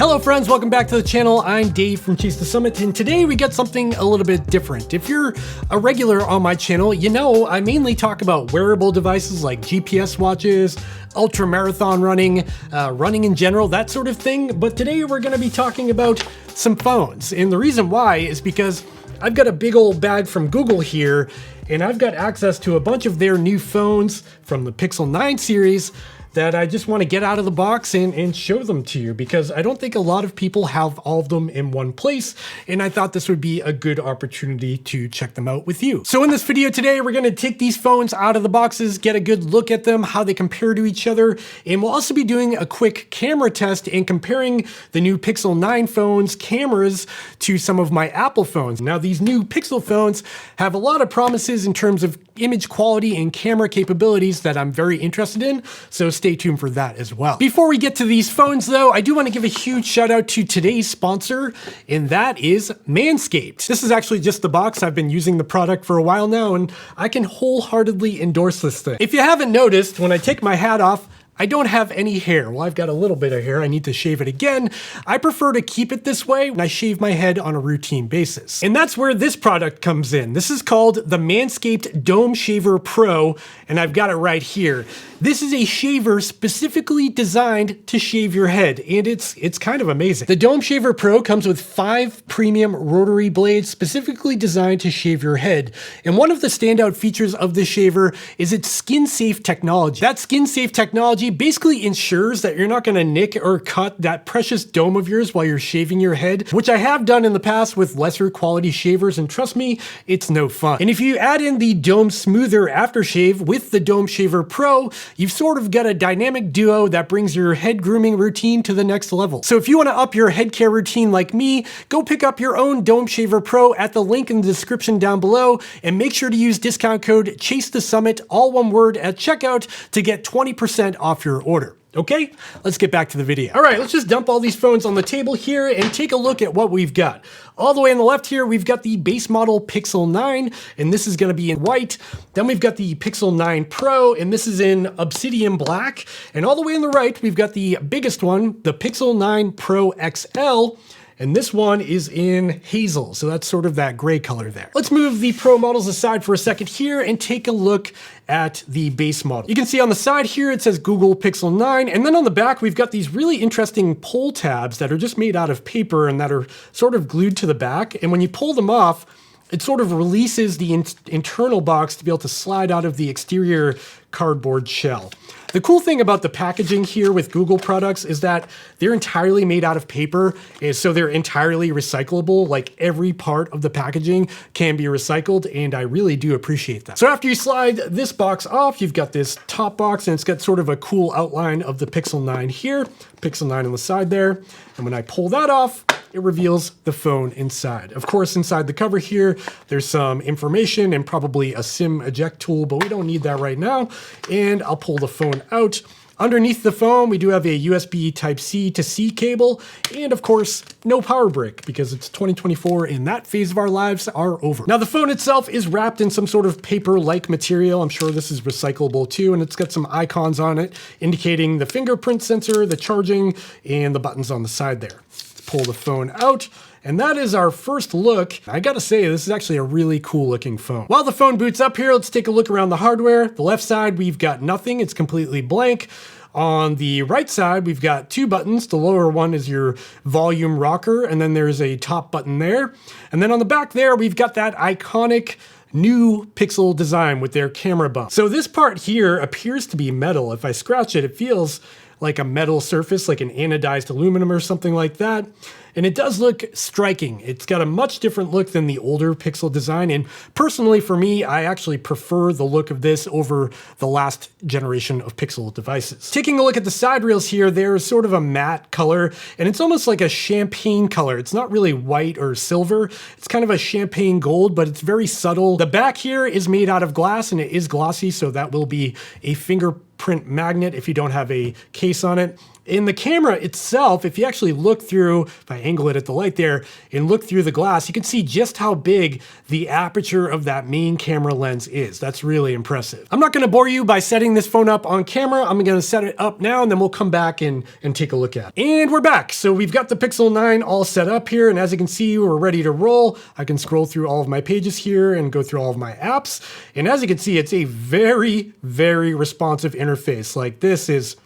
Hello friends, welcome back to the channel. I'm Dave from Chase the Summit, and today we got something a little bit different. If you're a regular on my channel, you know I mainly talk about wearable devices like GPS watches, ultra marathon running, running in general, that sort of thing. But today we're gonna be talking about some phones. And the reason why is because I've got a big old bag from Google here, and I've got access to a bunch of their new phones from the Pixel 9 series that I just want to get out of the box and show them to you, because I don't think a lot of people have all of them in one place, and I thought this would be a good opportunity to check them out with you. So in this video today, we're going to take these phones out of the boxes, get a good look at them, how they compare to each other, and we'll also be doing a quick camera test and comparing the new Pixel 9 phones cameras to some of my Apple phones. Now these new Pixel phones have a lot of promises in terms of image quality and camera capabilities that I'm very interested in, so stay tuned for that as well. Before we get to these phones though, I do want to give a huge shout out to today's sponsor, and that is Manscaped. This is actually just the box. I've been using the product for a while now, and I can wholeheartedly endorse this thing. If you haven't noticed, when I take my hat off, I don't have any hair. Well, I've got a little bit of hair. I need to shave it again. I prefer to keep it this way when I shave my head on a routine basis. And that's where this product comes in. This is called the Manscaped Dome Shaver Pro, and I've got it right here. This is a shaver specifically designed to shave your head, and it's kind of amazing. The Dome Shaver Pro comes with 5 premium rotary blades specifically designed to shave your head. And one of the standout features of this shaver is its skin-safe technology. That skin-safe technology basically ensures that you're not going to nick or cut that precious dome of yours while you're shaving your head, which I have done in the past with lesser quality shavers, and trust me, it's no fun. And if you add in the Dome Smoother aftershave with the Dome Shaver Pro, you've sort of got a dynamic duo that brings your head grooming routine to the next level. So if you want to up your head care routine like me, go pick up your own Dome Shaver Pro at the link in the description down below, and make sure to use discount code CHASETHESUMMIT, all one word, at checkout to get 20% off your order. Okay, let's get back to the video. All right, let's just dump all these phones on the table here and take a look at what we've got. All the way on the left here, we've got the base model Pixel 9, and this is gonna be in white. Then we've got the Pixel 9 Pro, and this is in obsidian black. And all the way on the right, we've got the biggest one, the Pixel 9 Pro XL, and this one is in hazel, so that's sort of that gray color there. Let's move the Pro models aside for a second here and take a look at the base model. You can see on the side here, it says Google Pixel 9, and then on the back, we've got these really interesting pull tabs that are just made out of paper and that are sort of glued to the back. And when you pull them off, it sort of releases the internal box to be able to slide out of the exterior cardboard shell. The cool thing about the packaging here with Google products is that they're entirely made out of paper, and so they're entirely recyclable. Like every part of the packaging can be recycled, and I really do appreciate that. So after you slide this box off, you've got this top box, and it's got sort of a cool outline of the Pixel 9 here, Pixel 9 on the side there, and when I pull that off, it reveals the phone inside. Of course, inside the cover here, there's some information and probably a SIM eject tool, but we don't need that right now. And I'll pull the phone out. Underneath the phone, we do have a USB Type-C to C cable, and of course, no power brick, because it's 2024 and that phase of our lives are over. Now, the phone itself is wrapped in some sort of paper-like material. I'm sure this is recyclable too, and it's got some icons on it indicating the fingerprint sensor, the charging, and the buttons on the side there. Let's pull the phone out. And that is our first look. I gotta say, this is actually a really cool looking phone. While the phone boots up here, let's take a look around the hardware. The left side, we've got nothing. It's completely blank. On the right side, we've got 2 buttons. The lower one is your volume rocker, and then there's a top button there. And then on the back there, we've got that iconic new Pixel design with their camera bump. So this part here appears to be metal. If I scratch it, it feels like a metal surface, like an anodized aluminum or something like that. And it does look striking. It's got a much different look than the older Pixel design. And personally for me, I actually prefer the look of this over the last generation of Pixel devices. Taking a look at the side rails here, there's sort of a matte color, and it's almost like a champagne color. It's not really white or silver. It's kind of a champagne gold, but it's very subtle. The back here is made out of glass, and it is glossy, so that will be a fingerprint magnet if you don't have a case on it. In the camera itself, if you actually look through, if I angle it at the light there and look through the glass, you can see just how big the aperture of that main camera lens is. That's really impressive. I'm not gonna bore you by setting this phone up on camera. I'm gonna set it up now and then we'll come back and take a look at it. And we're back. So we've got the Pixel 9 all set up here. And as you can see, we're ready to roll. I can scroll through all of my pages here and go through all of my apps. And as you can see, it's a very, very responsive interface. Like this is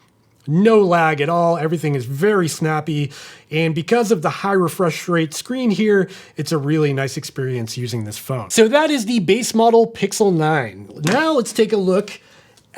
no lag at all. Everything is very snappy. And because of the high refresh rate screen here, it's a really nice experience using this phone. So that is the base model Pixel 9. Now let's take a look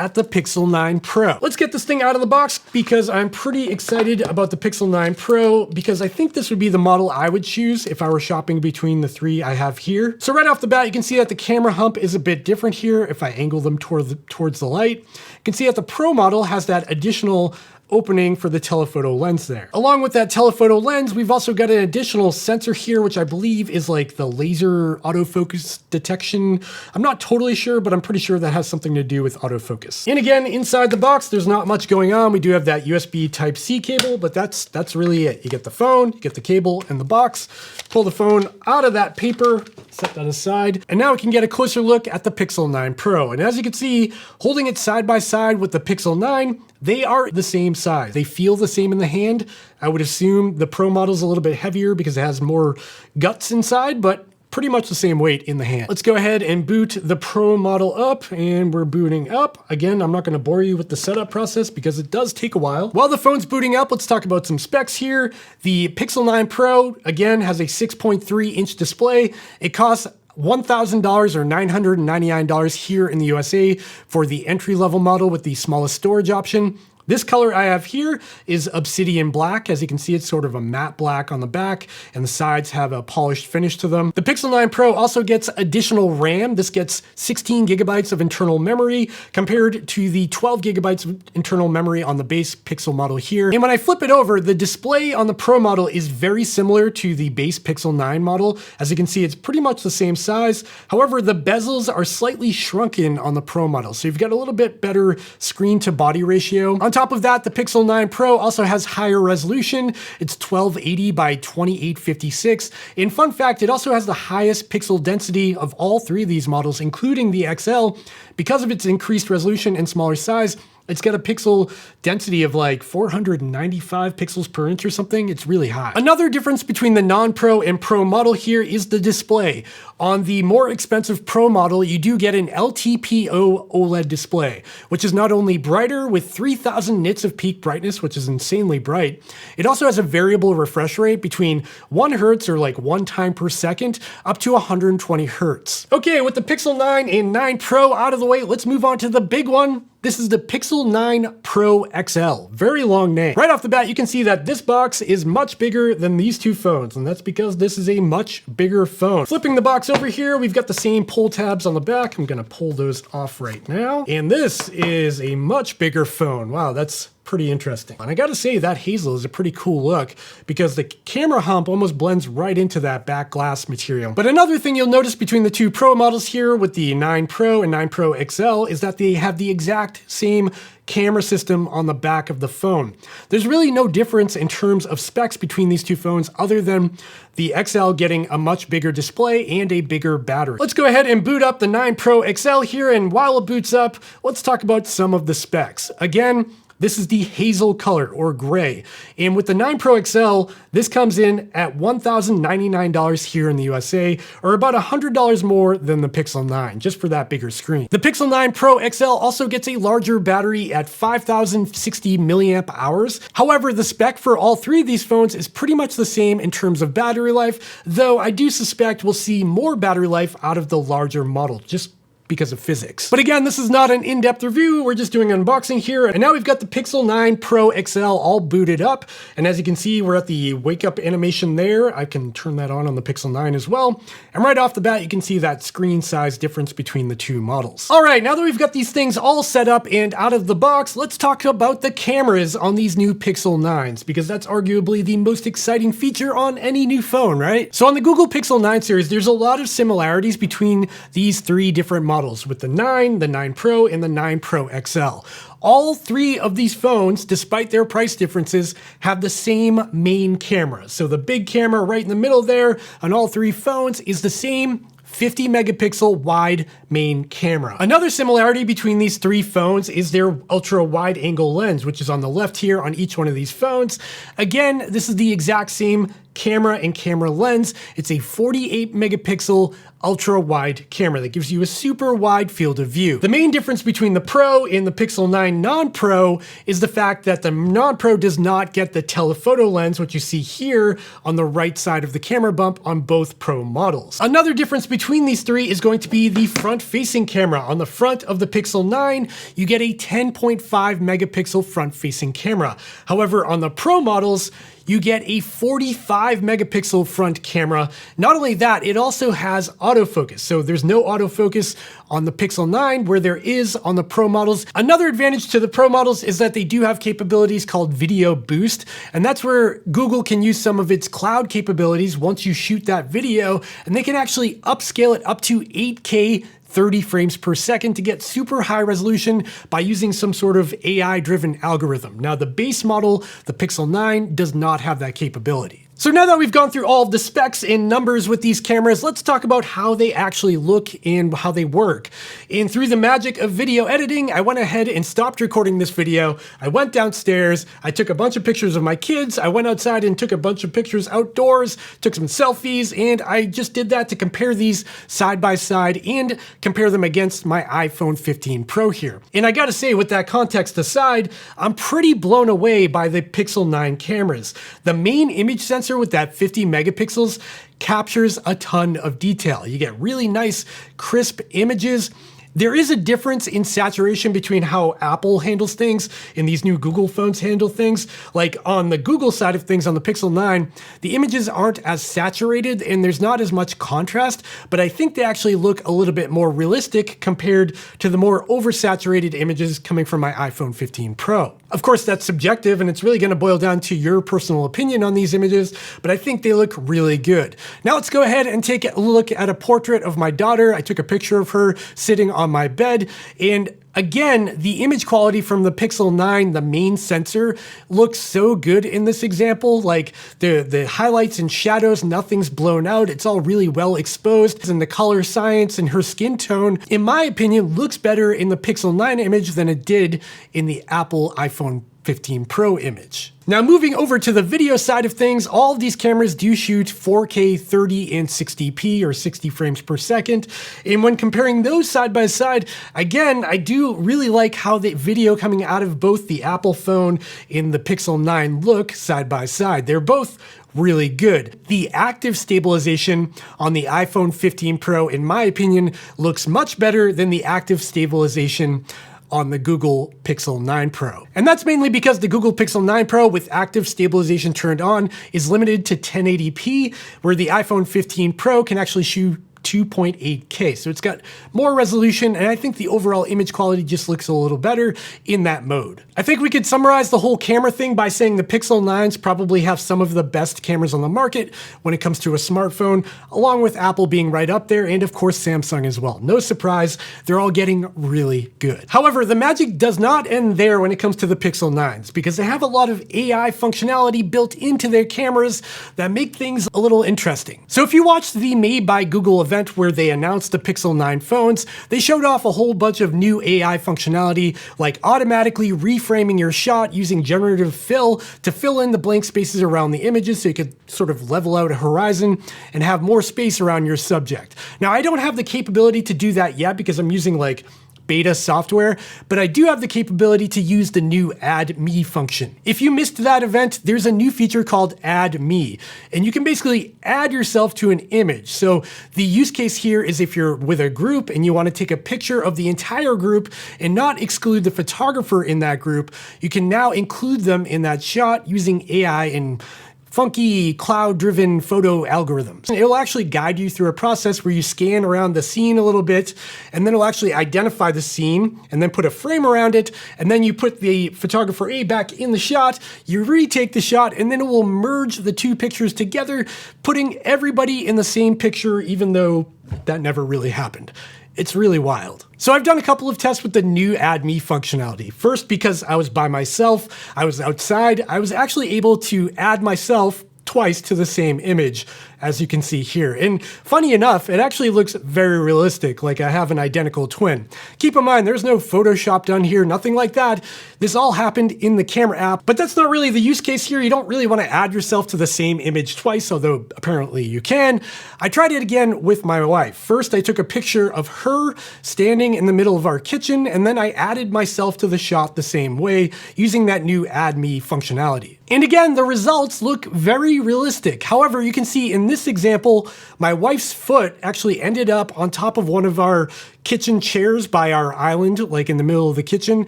at the Pixel 9 Pro. Let's get this thing out of the box because I'm pretty excited about the Pixel 9 Pro because I think this would be the model I would choose if I were shopping between the three I have here. So right off the bat, you can see that the camera hump is a bit different here if I angle them towards the light. You can see that the Pro model has that additional opening for the telephoto lens there. Along with that telephoto lens, we've also got an additional sensor here, which I believe is like the laser autofocus detection. I'm not totally sure, but I'm pretty sure that has something to do with autofocus. And again, inside the box, there's not much going on. We do have that USB Type-C cable, but that's really it. You get the phone, you get the cable and the box, pull the phone out of that paper, set that aside, and now we can get a closer look at the Pixel 9 Pro. And as you can see, holding it side by side with the Pixel 9, they are the same size. They feel the same in the hand. I would assume the Pro model's a little bit heavier because it has more guts inside, but pretty much the same weight in the hand. Let's go ahead and boot the Pro model up, and we're booting up. Again, I'm not gonna bore you with the setup process because it does take a while. While the phone's booting up, let's talk about some specs here. The Pixel 9 Pro, again, has a 6.3-inch display. It costs $1,000 or $999 here in the USA for the entry-level model with the smallest storage option. This color I have here is Obsidian Black. As you can see, it's sort of a matte black on the back, and the sides have a polished finish to them. The Pixel 9 Pro also gets additional RAM. This gets 16 gigabytes of internal memory compared to the 12 gigabytes of internal memory on the base Pixel model here. And when I flip it over, the display on the Pro model is very similar to the base Pixel 9 model. As you can see, it's pretty much the same size. However, the bezels are slightly shrunken on the Pro model, so you've got a little bit better screen to body ratio. On top of that, the Pixel 9 Pro also has higher resolution. It's 1280 by 2856. And fun fact, it also has the highest pixel density of all three of these models, including the XL. Because of its increased resolution and smaller size, it's got a pixel density of like 495 pixels per inch or something. It's really high. Another difference between the non-Pro and Pro model here is the display. On the more expensive Pro model, you do get an LTPO OLED display, which is not only brighter with 3000 nits of peak brightness, which is insanely bright, it also has a variable refresh rate between 1 hertz or like 1 time per second up to 120 hertz. Okay, with the Pixel 9 and 9 Pro out of the way, let's move on to the big one. This is the Pixel 9 Pro XL. Very long name. Right off the bat, you can see that this box is much bigger than these two phones, and that's because this is a much bigger phone. Flipping the box over here, we've got the same pull tabs on the back. I'm gonna pull those off right now. And this is a much bigger phone. Wow, that's pretty interesting. And I gotta say that hazel is a pretty cool look because the camera hump almost blends right into that back glass material. But another thing you'll notice between the two Pro models here with the 9 Pro and 9 Pro XL is that they have the exact same camera system on the back of the phone. There's really no difference in terms of specs between these two phones other than the XL getting a much bigger display and a bigger battery. Let's go ahead and boot up the 9 Pro XL here, and while it boots up, let's talk about some of the specs. Again, this is the hazel color or gray. And with the 9 Pro XL, this comes in at $1,099 here in the USA, or about $100 more than the Pixel 9, just for that bigger screen. The Pixel 9 Pro XL also gets a larger battery at 5,060 milliamp hours. However, the spec for all three of these phones is pretty much the same in terms of battery life, though I do suspect we'll see more battery life out of the larger model, just because of physics. But again, this is not an in-depth review. We're just doing an unboxing here. And now we've got the Pixel 9 Pro XL all booted up. And as you can see, we're at the wake up animation there. I can turn that on the Pixel 9 as well. And right off the bat, you can see that screen size difference between the two models. All right, now that we've got these things all set up and out of the box, let's talk about the cameras on these new Pixel 9s, because that's arguably the most exciting feature on any new phone, right? So on the Google Pixel 9 series, there's a lot of similarities between these three different models models with the 9, the 9 Pro, and the 9 Pro XL. All three of these phones, despite their price differences, have the same main camera. So the big camera right in the middle there on all three phones is the same 50 megapixel wide main camera. Another similarity between these three phones is their ultra wide angle lens, which is on the left here on each one of these phones. Again, this is the exact same camera and camera lens. It's a 48 megapixel ultra wide camera that gives you a super wide field of view. The main difference between the Pro and the Pixel 9 non-Pro is the fact that the non-Pro does not get the telephoto lens, which you see here on the right side of the camera bump on both Pro models. Another difference between these three is going to be the front-facing camera. On the front of the Pixel 9, you get a 10.5 megapixel front-facing camera. However, on the Pro models, you get a 45 megapixel front camera. Not only that, it also has autofocus. So there's no autofocus on the Pixel 9 where there is on the Pro models. Another advantage to the Pro models is that they do have capabilities called Video Boost, and that's where Google can use some of its cloud capabilities once you shoot that video, and they can actually upscale it up to 8K 30 frames per second to get super high resolution by using some sort of AI-driven algorithm. Now, the base model, the Pixel 9, does not have that capability. So now that we've gone through all of the specs and numbers with these cameras, let's talk about how they actually look and how they work. And through the magic of video editing, I went ahead and stopped recording this video. I went downstairs, I took a bunch of pictures of my kids, I went outside and took a bunch of pictures outdoors, took some selfies, and I just did that to compare these side by side and compare them against my iPhone 15 Pro here. And I gotta say, with that context aside, I'm pretty blown away by the Pixel 9 cameras. The main image sensor with that 50 megapixels captures a ton of detail. You get really nice, crisp images. There is a difference in saturation between how Apple handles things and these new Google phones handle things. Like on the Google side of things on the Pixel 9, the images aren't as saturated and there's not as much contrast, but I think they actually look a little bit more realistic compared to the more oversaturated images coming from my iPhone 15 Pro. Of course, that's subjective and it's really going to boil down to your personal opinion on these images, but I think they look really good. Now let's go ahead and take a look at a portrait of my daughter. I took a picture of her sitting on my bed, and again, the image quality from the Pixel 9, the main sensor, looks so good in this example. Like the highlights and shadows, nothing's blown out. It's all really well exposed, and the color science and her skin tone, in my opinion, looks better in the Pixel 9 image than it did in the Apple iPhone 15 Pro image. Now moving over to the video side of things, all of these cameras do shoot 4K 30 and 60p or 60 frames per second. And when comparing those side by side, again, I do really like how the video coming out of both the Apple phone and the Pixel 9 look side by side. They're both really good. The active stabilization on the iPhone 15 Pro, in my opinion, looks much better than the active stabilization on the Google Pixel 9 Pro. And that's mainly because the Google Pixel 9 Pro with active stabilization turned on is limited to 1080p, where the iPhone 15 Pro can actually shoot 2.8K. So it's got more resolution, and I think the overall image quality just looks a little better in that mode. I think we could summarize the whole camera thing by saying the Pixel 9s probably have some of the best cameras on the market when it comes to a smartphone, along with Apple being right up there, and of course Samsung as well. No surprise, they're all getting really good. However, the magic does not end there when it comes to the Pixel 9s, because they have a lot of AI functionality built into their cameras that make things a little interesting. So if you watched the Made by Google event where they announced the Pixel 9 phones, they showed off a whole bunch of new AI functionality, like automatically reframing your shot using generative fill to fill in the blank spaces around the images so you could sort of level out a horizon and have more space around your subject. Now, I don't have the capability to do that yet because I'm using like beta software, but I do have the capability to use the new Add Me function. If you missed that event, there's a new feature called Add Me, and you can basically add yourself to an image. So the use case here is if you're with a group and you want to take a picture of the entire group and not exclude the photographer in that group, you can now include them in that shot using AI and funky cloud-driven photo algorithms. It'll actually guide you through a process where you scan around the scene a little bit, and then it'll actually identify the scene and then put a frame around it, and then you put the photographer A back in the shot, you retake the shot, and then it will merge the two pictures together, putting everybody in the same picture even though that never really happened. It's really wild. So I've done a couple of tests with the new Add Me functionality. First, because I was by myself, I was outside, I was actually able to add myself twice to the same image, as you can see here. And funny enough, it actually looks very realistic, like I have an identical twin. Keep in mind, there's no Photoshop done here, nothing like that. This all happened in the camera app, but that's not really the use case here. You don't really want to add yourself to the same image twice, although apparently you can. I tried it again with my wife. First, I took a picture of her standing in the middle of our kitchen, and then I added myself to the shot the same way using that new Add Me functionality. And again, the results look very realistic. However, you can see in this example, my wife's foot actually ended up on top of one of our kitchen chairs by our island, like in the middle of the kitchen,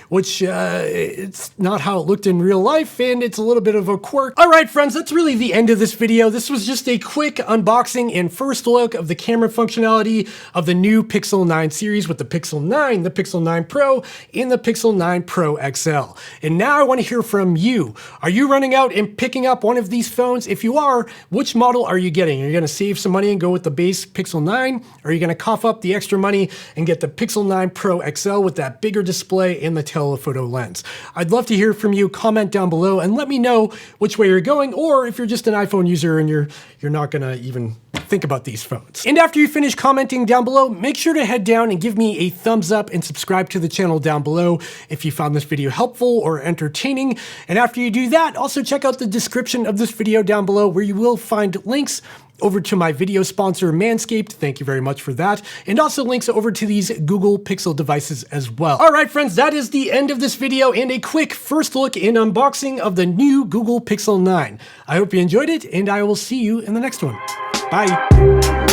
which it's not how it looked in real life, and it's a little bit of a quirk. All right, friends, that's really the end of this video. This was just a quick unboxing and first look of the camera functionality of the new Pixel 9 series with the Pixel 9, the Pixel 9 Pro, and the Pixel 9 Pro XL. And now I want to hear from you. Are you running out and picking up one of these phones? If you are, which model are you getting? Are you going to save some money and go with the base Pixel 9? Or are you going to cough up the extra money and get the Pixel 9 Pro XL with that bigger display and the telephoto lens? I'd love to hear from you. Comment down below and let me know which way you're going, or if you're just an iPhone user and you're not going to even think about these phones. And after you finish commenting down below, make sure to head down and give me a thumbs up and subscribe to the channel down below if you found this video helpful or entertaining. And after you do that, also check out the description of this video down below, where you will find links over to my video sponsor, Manscaped. Thank you very much for that. And also links over to these Google Pixel devices as well. All right, friends, that is the end of this video and a quick first look and unboxing of the new Google Pixel 9. I hope you enjoyed it, and I will see you in the next one. Bye.